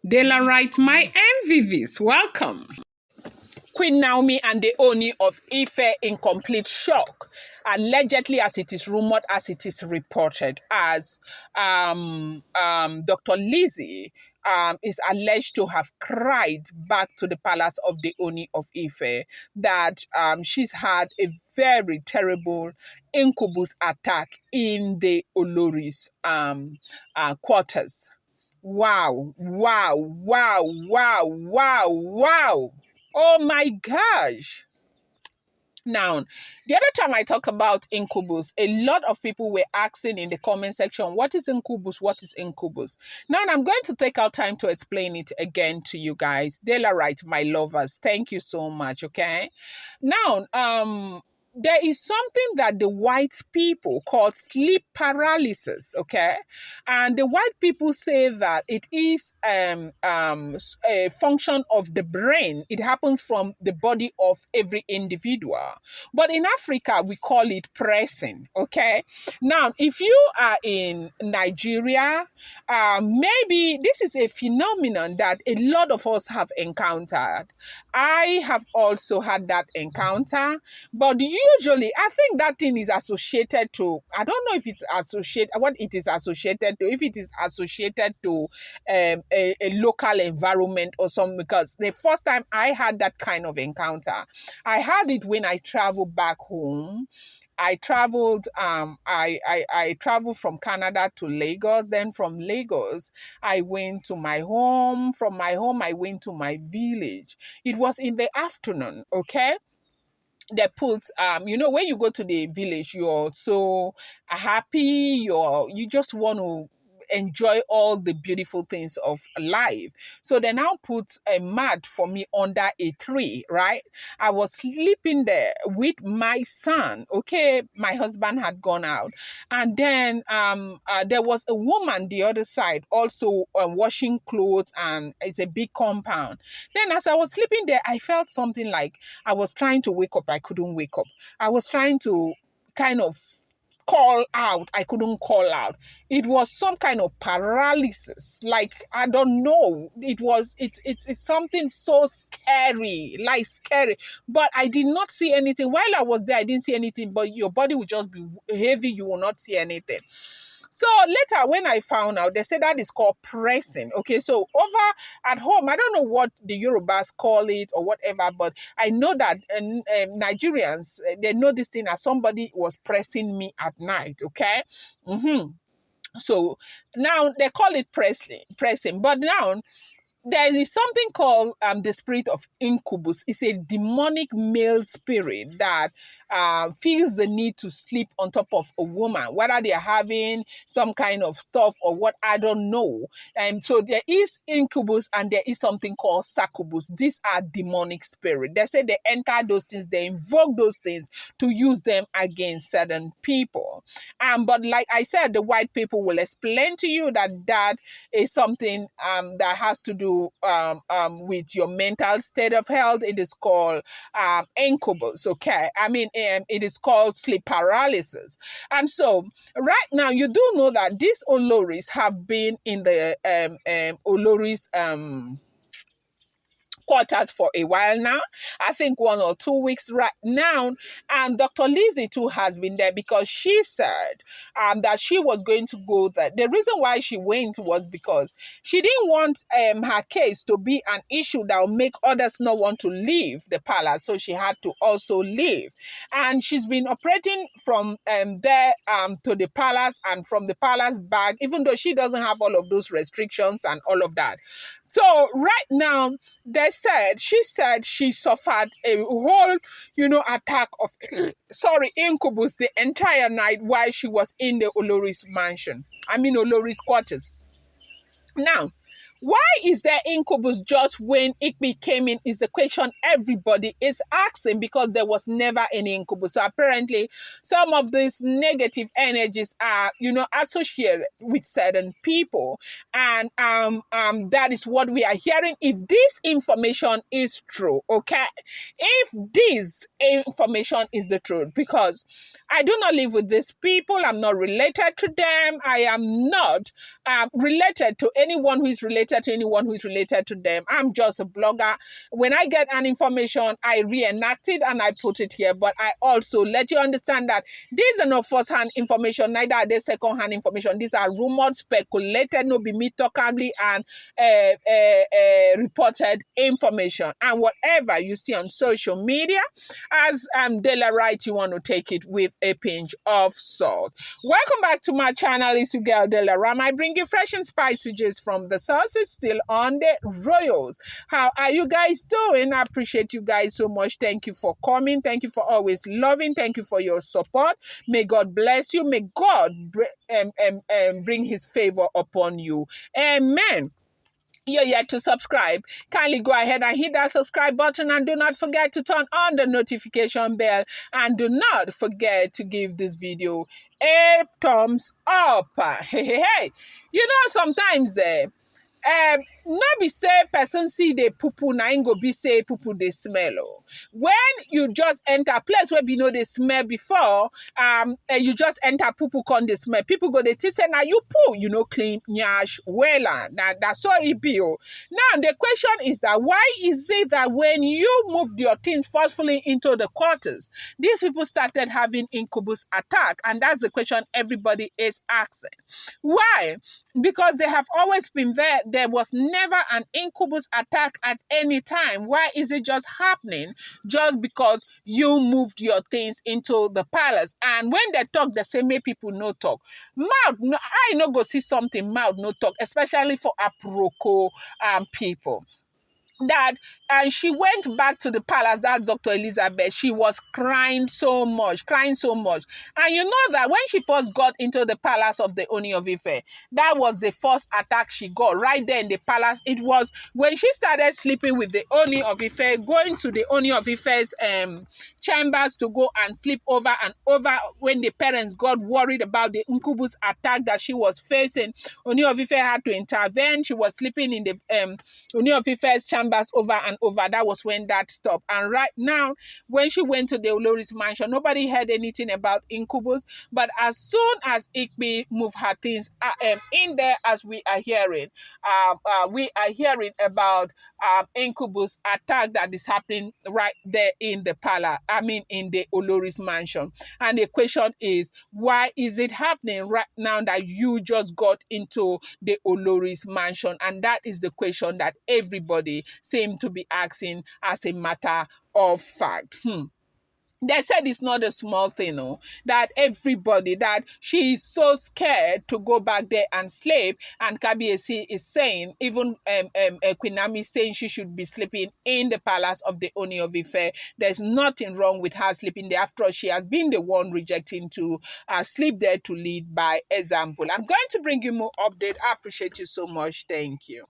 Delarite, my MVVs, welcome. Queen Naomi and the Ooni of Ife in complete shock, allegedly, as it is rumored, as it is reported, as Dr. Lizzy is alleged to have cried back to the palace of the Ooni of Ife that she's had a very terrible incubus attack in the Oloris quarters. Wow, wow, wow, wow, wow, wow. Oh my gosh. Now, the other time I talk about incubus, a lot of people were asking in the comment section, what is incubus? What is incubus? Now, I'm going to take our time to explain it again to you guys. Delarite, my lovers, thank you so much, okay? Now, there is something that the white people call sleep paralysis, okay? And the white people say that it is a function of the brain. It happens from the body of every individual. But in Africa, we call it pressing, okay? Now, if you are in Nigeria, maybe this is a phenomenon that a lot of us have encountered. I have also had that encounter, but usually I think that thing is associated to, I don't know if it's associated, what it is associated to, if it is associated to a local environment or something, because the first time I had that kind of encounter, I had it when I traveled back home. I traveled I traveled from Canada to Lagos. Then from Lagos, I went to my home. From my home, I went to my village. It was in the afternoon, okay? They put when you go to the village, you're so happy, you just want to enjoy all the beautiful things of life. So they now put a mat for me under a tree, right? I was sleeping there with my son, okay? My husband had gone out. And then there was a woman the other side also washing clothes, and it's a big compound. Then as I was sleeping there, I felt something like I was trying to wake up. I couldn't wake up. I was trying to kind of call out. I couldn't call out. It was some kind of paralysis. Like, I don't know. It's something so scary, like scary. But I did not see anything. While I was there, I didn't see anything, but your body would just be heavy. You will not see anything. So later, when I found out, they said that is called pressing. Okay, so over at home, I don't know what the Yorubas call it or whatever, but I know that Nigerians, they know this thing as somebody was pressing me at night. Okay. So now they call it pressing, but now there is something called the spirit of incubus. It's a demonic male spirit that feels the need to sleep on top of a woman, whether they're having some kind of stuff or what, I don't know. And so there is incubus and there is something called succubus. These are demonic spirits. They say they enter those things, they invoke those things to use them against certain people. But like I said, the white people will explain to you that that is something that has to do with your mental state of health. It is called incubus, okay? I mean, it is called sleep paralysis. And so right now, you do know that these Oloris have been in the Oloris quarters for a while now. I think 1 or 2 weeks right now. And Dr. Lizzy too has been there because she said that she was going to go there. The reason why she went was because she didn't want her case to be an issue that will make others not want to leave the palace. So she had to also leave. And she's been operating from there to the palace and from the palace back, even though she doesn't have all of those restrictions and all of that. So right now, she said she suffered a whole, attack of, incubus the entire night while she was in the Oloris Oloris quarters. Now, why is there incubus just when Igbi came in is the question everybody is asking, because there was never any incubus. So apparently some of these negative energies are, associated with certain people. And that is what we are hearing. If this information is true, okay? If this information is the truth, because I do not live with these people, I'm not related to them. I am not related to anyone who is related related to anyone who is related to them. I'm just a blogger. When I get an information, I reenact it and I put it here. But I also let you understand that these are not first-hand information, neither are they second-hand information. These are rumored, speculated, no be me talkably, and reported information. And whatever you see on social media, as Dela Wright, you want to take it with a pinch of salt. Welcome back to my channel. It's your girl Dela Ram. I bring you fresh and spicy gist from the sources, still on the royals. How are you guys doing? I appreciate you guys so much. Thank you for coming. Thank you for always loving. Thank you for your support. May God bless you. May God bring his favor upon you. Amen. You're yet to subscribe, kindly go ahead and hit that subscribe button, and do not forget to turn on the notification bell, and do not forget to give this video a thumbs up. Hey. You know, sometimes not be say person see the poo na go be say poo they smell. Oh. When you just enter place where you know they smell before, you just enter poo con they smell. People go they say now you poo, you know, clean nyash wella. Now that's so it be. Oh. Now the question is that why is it that when you moved your things forcefully into the quarters, these people started having incubus attack? And that's the question everybody is asking. Why? Because they have always been there. There was never an incubus attack at any time. Why is it just happening just because you moved your things into the palace? And when they talk, they say, make people no talk. Mouth, no, I no go see something, mouth no talk, especially for Aproko people. That and she went back to the palace, that Dr. Elizabeth, she was crying so much. And you know that when she first got into the palace of the Ooni of Ife, that was the first attack she got right there in the palace. It was when she started sleeping with the Ooni of Ife, going to the Ooni of Ife's chambers to go and sleep over and over. When the parents got worried about the incubus attack that she was facing, Ooni of Ife had to intervene. She was sleeping in the Ooni of Ife's chambers over and over. That was when that stopped. And right now, when she went to the Oloris mansion, nobody heard anything about incubus. But as soon as Igbi moved her things in there, as we are hearing about incubus attack that is happening right there in the palace. In the Oloris mansion. And the question is, why is it happening right now that you just got into the Oloris mansion? And that is the question that everybody seem to be asking as a matter of fact. They said it's not a small thing, no? That everybody, that she is so scared to go back there and sleep. And Kabiesi is saying, even Queen Naomi saying she should be sleeping in the palace of the Ooni of Ife. There's nothing wrong with her sleeping there. After all, she has been the one rejecting to sleep there to lead by example. I'm going to bring you more update. I appreciate you so much. Thank you.